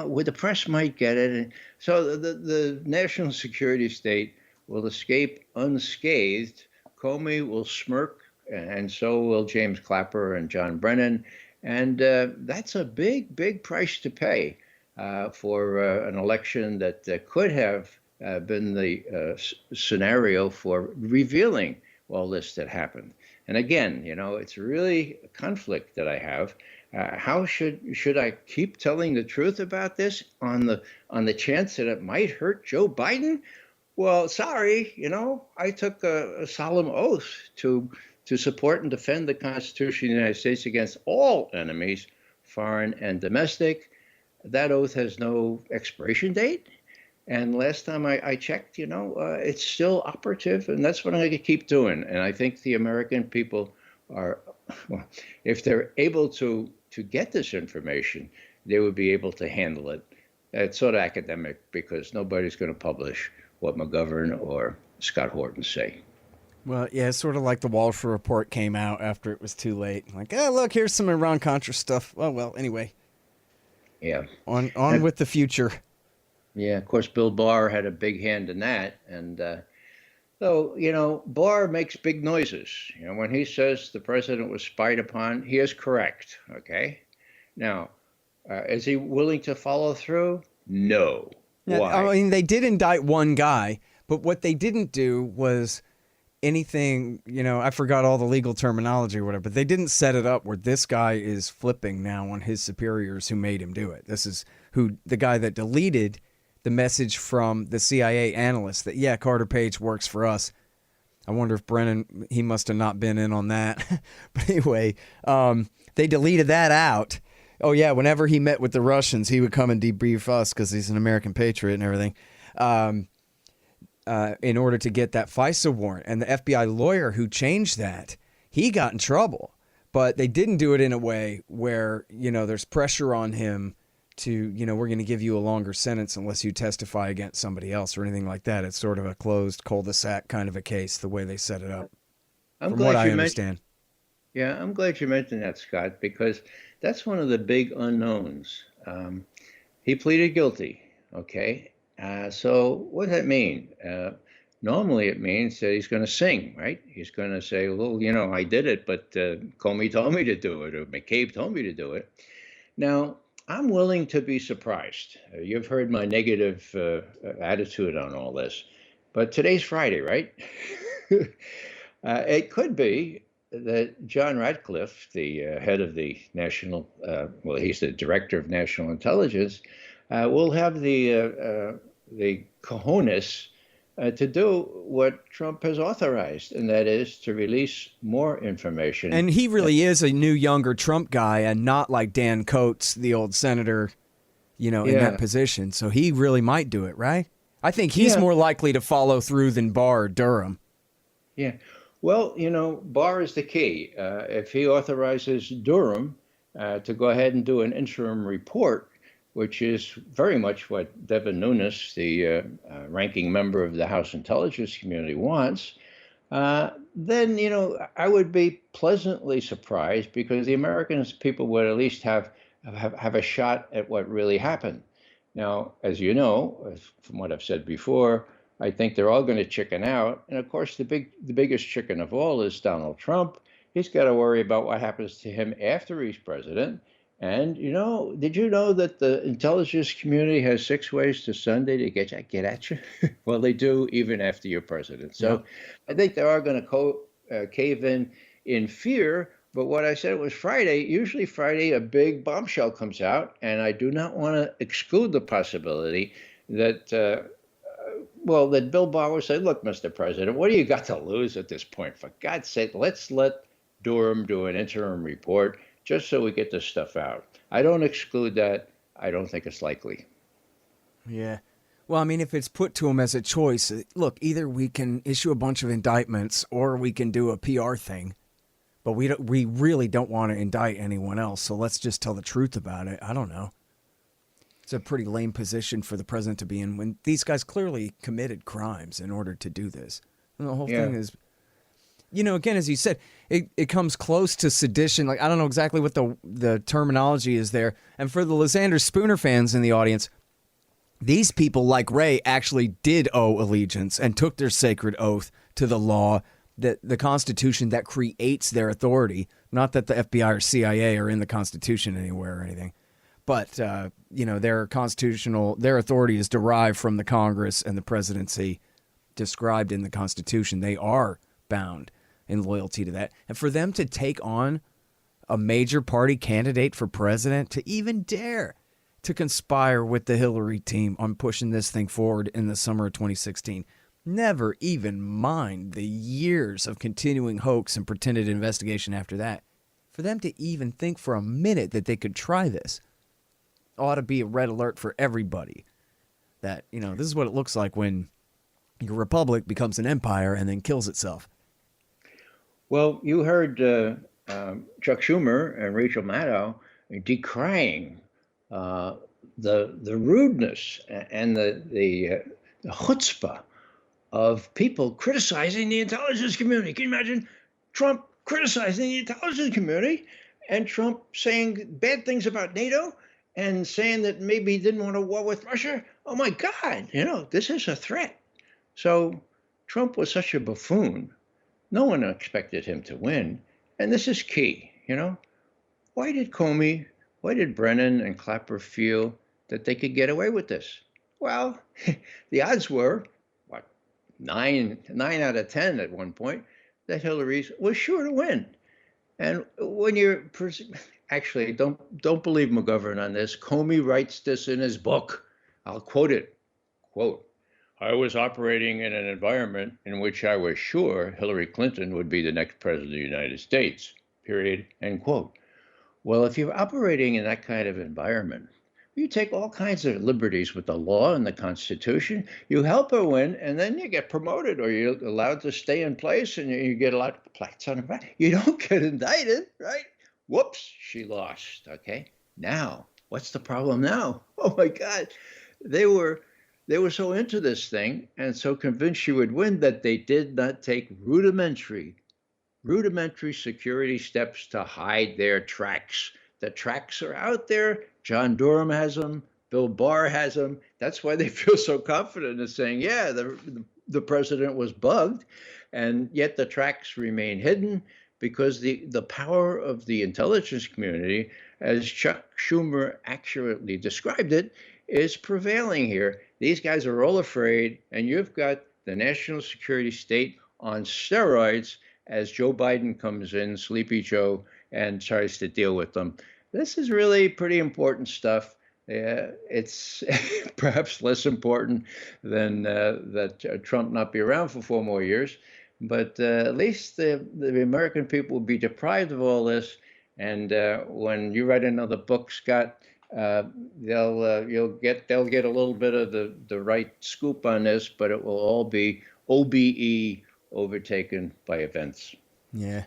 where the press might get it. And so the national security state will escape unscathed. Comey will smirk, and so will James Clapper and John Brennan, and that's a big, big price to pay for an election that could have been the scenario for revealing all this that happened. And again, it's really a conflict that I have. How should I keep telling the truth about this on the chance that it might hurt Joe Biden? Well, sorry, I took a solemn oath to support and defend the Constitution of the United States against all enemies, foreign and domestic. That oath has no expiration date. And last time I checked, it's still operative, and that's what I'm going to keep doing. And I think the American people are, well, if they're able to get this information, they would be able to handle it. It's sort of academic because nobody's going to publish what McGovern or Scott Horton say. Well, yeah, it's sort of like the Walsh report came out after it was too late. Like, oh, look, here's some Iran-Contra stuff. Well, anyway. Yeah. On with the future. Yeah, of course, Bill Barr had a big hand in that. And so, Barr makes big noises. When he says the president was spied upon, he is correct. Okay. Now, is he willing to follow through? No. Why? I mean, they did indict one guy, but what they didn't do was anything, I forgot all the legal terminology or whatever, but they didn't set it up where this guy is flipping now on his superiors who made him do it. This is the guy that deleted the message from the CIA analyst that, yeah, Carter Page works for us. I wonder if Brennan, he must have not been in on that. But anyway, they deleted that out. Oh, yeah, whenever he met with the Russians, he would come and debrief us because he's an American patriot and everything, in order to get that FISA warrant. And the FBI lawyer who changed that, he got in trouble. But they didn't do it in a way where, there's pressure on him to, we're going to give you a longer sentence unless you testify against somebody else or anything like that. It's sort of a closed cul-de-sac kind of a case, the way they set it up, from what I understand. Yeah, I'm glad you mentioned that, Scott, because that's one of the big unknowns. He pleaded guilty, okay? So what does that mean? Normally it means that he's going to sing, right? He's going to say, well, I did it, but Comey told me to do it, or McCabe told me to do it. Now, I'm willing to be surprised. You've heard my negative attitude on all this, but today's Friday, right? It could be that John Ratcliffe, the head of the national, he's the director of national intelligence, will have the cojones to do what Trump has authorized, and that is to release more information. And he really is a new, younger Trump guy, and not like Dan Coates, the old senator, in that position. So he really might do it, right? I think he's more likely to follow through than Barr or Durham. Yeah. Well, Barr is the key. If he authorizes Durham to go ahead and do an interim report, which is very much what Devin Nunes, the ranking member of the House Intelligence Community, wants, then, I would be pleasantly surprised because the American people would at least have a shot at what really happened. Now, as you know, from what I've said before, I think they're all going to chicken out. And of course, the biggest chicken of all is Donald Trump. He's got to worry about what happens to him after he's president. And, did you know that the intelligence community has 6 ways to Sunday to get at you? Well, they do even after you're president. So I think they are going to cave in fear. But what I said was Friday, usually Friday, a big bombshell comes out. And I do not want to exclude the possibility that, that Bill Barr will say, look, Mr. President, what do you got to lose at this point? For God's sake, let's let Durham do an interim report just so we get this stuff out. I don't exclude that. I don't think it's likely. Yeah. Well, I mean, if it's put to him as a choice, look, either we can issue a bunch of indictments or we can do a PR thing. But we really don't want to indict anyone else, so let's just tell the truth about it. I don't know. It's a pretty lame position for the president to be in when these guys clearly committed crimes in order to do this. And the whole thing is, again, as you said, it comes close to sedition. Like, I don't know exactly what the terminology is there. And for the Lysander Spooner fans in the audience, these people, like Ray, actually did owe allegiance and took their sacred oath to the law, that the Constitution that creates their authority. Not that the FBI or CIA are in the Constitution anywhere or anything. But, their authority is derived from the Congress and the presidency described in the Constitution. They are bound. in loyalty to that. And for them to take on a major party candidate for president, to even dare to conspire with the Hillary team on pushing this thing forward in the summer of 2016, never even mind the years of continuing hoax and pretended investigation after that. For them to even think for a minute that they could try this ought to be a red alert for everybody. That, this is what it looks like when your republic becomes an empire and then kills itself. Well, you heard Chuck Schumer and Rachel Maddow decrying the rudeness and the chutzpah of people criticizing the intelligence community. Can you imagine Trump criticizing the intelligence community and Trump saying bad things about NATO and saying that maybe he didn't want a war with Russia? Oh my God, this is a threat. So Trump was such a buffoon. No one expected him to win. And this is key, Why did Comey, why did Brennan and Clapper feel that they could get away with this? Well, the odds were, 9 out of 10 at one point, that Hillary was sure to win. And when you're actually, don't believe McGovern on this. Comey writes this in his book. I'll quote it. Quote, I was operating in an environment in which I was sure Hillary Clinton would be the next president of the United States, period, end quote. Well, if you're operating in that kind of environment, you take all kinds of liberties with the law and the Constitution. You help her win, and then you get promoted, or you're allowed to stay in place, and you get a lot of plaques on the back. You don't get indicted, right? Whoops, she lost. Okay, now what's the problem now? Oh my God, they were so into this thing and so convinced she would win that they did not take rudimentary security steps to hide their tracks. The tracks are out there. John Durham has them. Bill Barr has them. That's why they feel so confident in saying, yeah, the president was bugged. And yet the tracks remain hidden because the power of the intelligence community, as Chuck Schumer accurately described it, is prevailing here. These guys are all afraid, and you've got the national security state on steroids as Joe Biden comes in, Sleepy Joe, and tries to deal with them. This is really pretty important stuff. It's perhaps less important than that Trump not be around for 4 more years, but at least the American people will be deprived of all this. And when you write another book, Scott, they'll get a little bit of the right scoop on this, but it will all be OBE, overtaken by events. Yeah.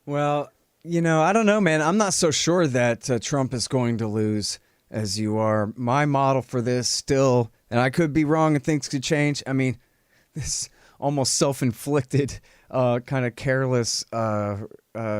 Well, I don't know, man. I'm not so sure that Trump is going to lose as you are. My model for this still, and I could be wrong and things could change. I mean, this almost self-inflicted, kind of careless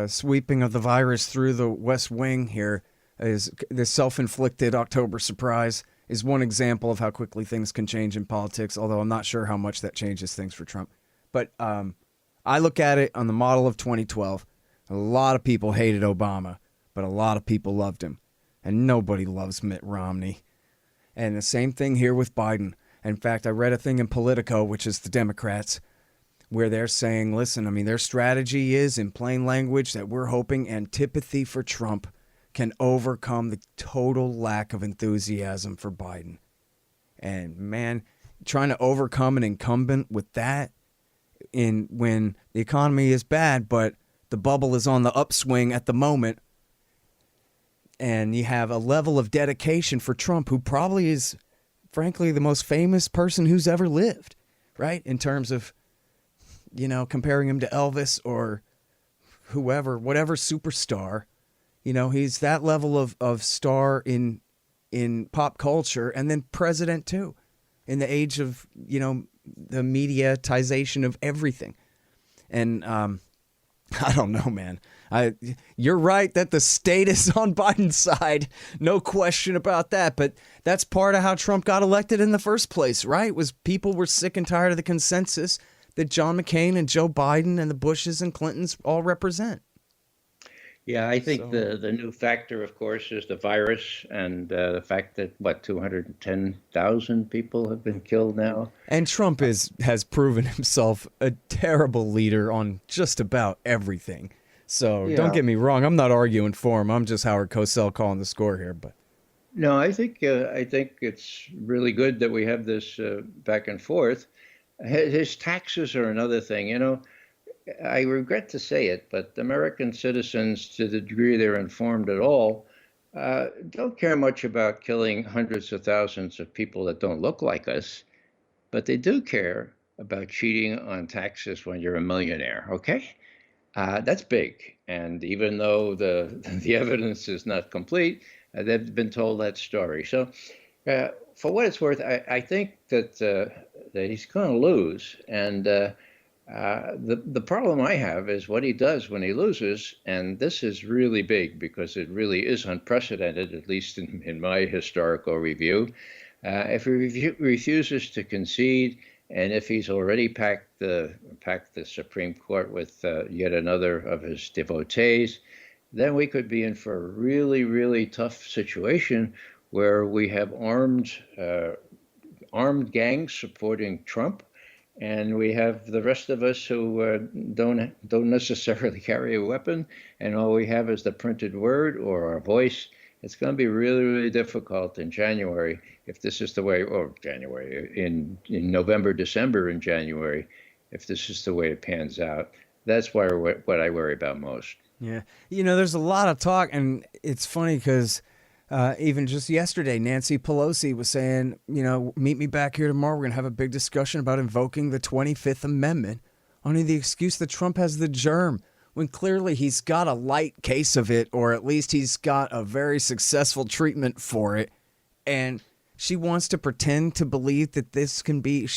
sweeping of the virus through the West Wing here is this self-inflicted October surprise is one example of how quickly things can change in politics, although I'm not sure how much that changes things for Trump. But I look at it on the model of 2012. A lot of people hated Obama, but a lot of people loved him. And nobody loves Mitt Romney. And the same thing here with Biden. In fact, I read a thing in Politico, which is the Democrats, where they're saying, listen, their strategy is, in plain language, that we're hoping antipathy for Trump can overcome the total lack of enthusiasm for Biden. And man, trying to overcome an incumbent with that when the economy is bad, but the bubble is on the upswing at the moment, and you have a level of dedication for Trump, who probably is, frankly, the most famous person who's ever lived, right? In terms of, comparing him to Elvis or whoever, whatever superstar, he's that level of star in pop culture, and then president too, in the age of, the mediatization of everything. And I don't know, man. You're right that the state is on Biden's side. No question about that. But that's part of how Trump got elected in the first place, right? Was people were sick and tired of the consensus that John McCain and Joe Biden and the Bushes and Clintons all represent. Yeah, I think So, the new factor, of course, is the virus and the fact that, what, 210,000 people have been killed now. and Trump has proven himself a terrible leader on just about everything. So don't Yeah. get me wrong, I'm not arguing for him. I'm just Howard Cosell calling the score here. But No, I think it's really good that we have this back and forth. His taxes are another thing. I regret to say it, but American citizens, to the degree they're informed at all, don't care much about killing hundreds of thousands of people that don't look like us, but they do care about cheating on taxes when you're a millionaire. Okay, that's big. And even though the the evidence is not complete, they've been told that story. So, for what it's worth, I think that he's going to lose, and the problem I have is what he does when he loses, and this is really big because it really is unprecedented, at least in my historical review. If he refuses to concede, and if he's already packed the Supreme Court with yet another of his devotees, then we could be in for a really, really tough situation where we have armed gangs supporting Trump, and we have the rest of us who don't necessarily carry a weapon, and all we have is the printed word or our voice. It's going to be really, really difficult in January if this is the way, or January, in November, December, and January, if this is the way it pans out. That's what I worry about most. yeah, there's a lot of talk, and it's funny because even just yesterday, Nancy Pelosi was saying, meet me back here tomorrow. We're going to have a big discussion about invoking the 25th Amendment under the excuse that Trump has the germ, when clearly he's got a light case of it, or at least he's got a very successful treatment for it. And she wants to pretend to believe that this can be,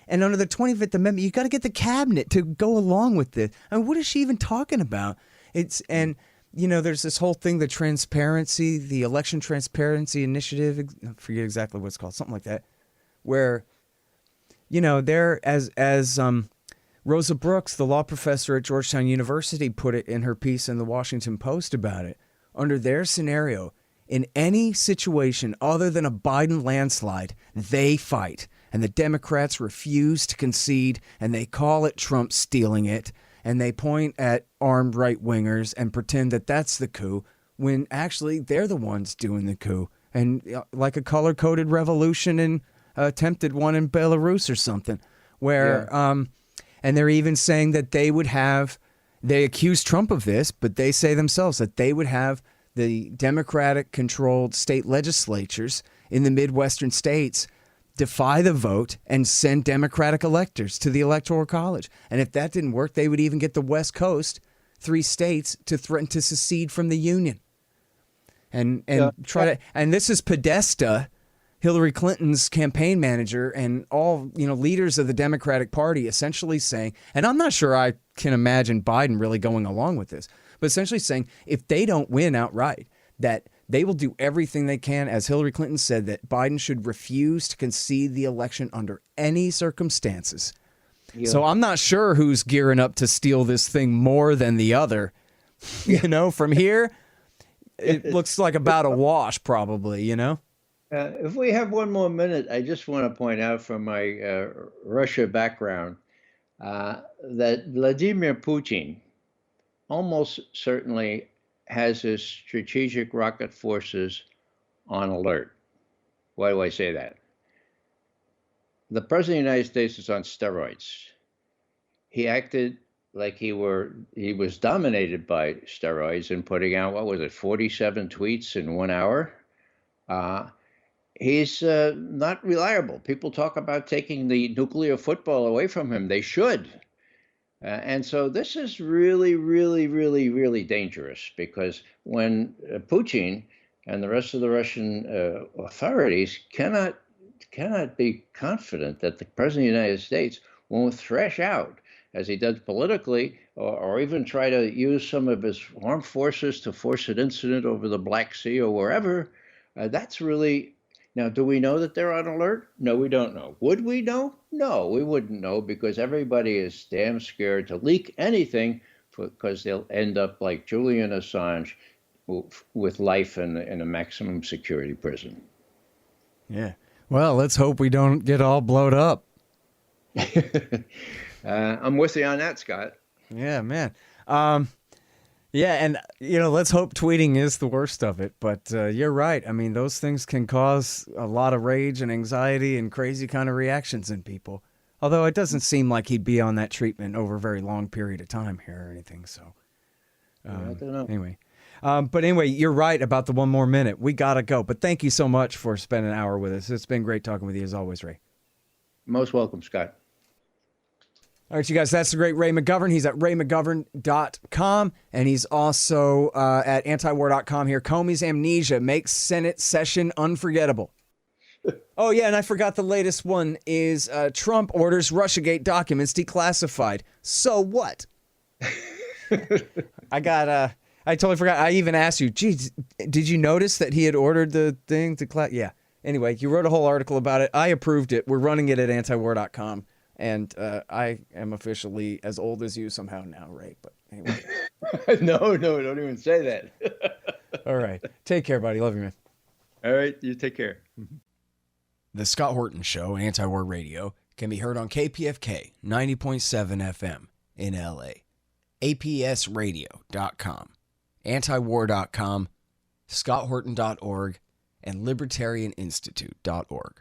and under the 25th Amendment, you got to get the cabinet to go along with this. I mean, what is she even talking about? There's this whole thing, the Election Transparency Initiative, I forget exactly what it's called, something like that, where, as Rosa Brooks, the law professor at Georgetown University, put it in her piece in the Washington Post about it, under their scenario, in any situation other than a Biden landslide, they fight. And the Democrats refuse to concede, and they call it Trump stealing it. And they point at armed right-wingers and pretend that that's the coup, when actually they're the ones doing the coup. And like a color-coded revolution and attempted one in Belarus or something, where, and they're even saying that they accuse Trump of this, but they say themselves that they would have the Democratic-controlled state legislatures in the Midwestern states defy the vote and send Democratic electors to the Electoral College. And if that didn't work, they would even get the West Coast, 3 states, to threaten to secede from the Union. And this is Podesta, Hillary Clinton's campaign manager, and all, leaders of the Democratic Party essentially saying, and I'm not sure I can imagine Biden really going along with this, but essentially saying if they don't win outright, that they will do everything they can, as Hillary Clinton said, that Biden should refuse to concede the election under any circumstances. Yeah. So I'm not sure who's gearing up to steal this thing more than the other. From here, it looks like about a wash, probably, If we have one more minute, I just want to point out from my Russia background that Vladimir Putin almost certainly has his strategic rocket forces on alert. Why do I say that? The President of the United States is on steroids. He acted like he was dominated by steroids and putting out, 47 tweets in 1 hour? He's not reliable. People talk about taking the nuclear football away from him. They should. And so this is really, really, really, really dangerous, because when Putin and the rest of the Russian authorities cannot be confident that the President of the United States won't thresh out, as he does politically, or even try to use some of his armed forces to force an incident over the Black Sea or wherever, that's really... Now, do we know that they're on alert? No, we don't know. Would we know? No, we wouldn't know, because everybody is damn scared to leak anything because they'll end up like Julian Assange with life in a maximum security prison. Yeah. Well, let's hope we don't get all blowed up. I'm with you on that, Scott. Yeah, man. Yeah, and, let's hope tweeting is the worst of it. But you're right. I mean, those things can cause a lot of rage and anxiety and crazy kind of reactions in people. Although it doesn't seem like he'd be on that treatment over a very long period of time here or anything. So, I don't know. Anyway. But anyway, you're right about the one more minute. We got to go. But thank you so much for spending an hour with us. It's been great talking with you as always, Ray. Most welcome, Scott. All right, you guys, that's the great Ray McGovern. He's at raymcgovern.com, and he's also at antiwar.com here. Comey's amnesia makes Senate session unforgettable. Oh, yeah, and I forgot the latest one is Trump orders Russiagate documents declassified. So what? I totally forgot. I even asked you, geez, did you notice that he had ordered the thing to Yeah. Anyway, you wrote a whole article about it. I approved it. We're running it at antiwar.com. And I am officially as old as you somehow now, Ray. But anyway. No, don't even say that. All right. Take care, buddy. Love you, man. All right. You take care. The Scott Horton Show, Anti-War Radio, can be heard on KPFK 90.7 FM in LA, APSradio.com, antiwar.com, scotthorton.org, and libertarianinstitute.org.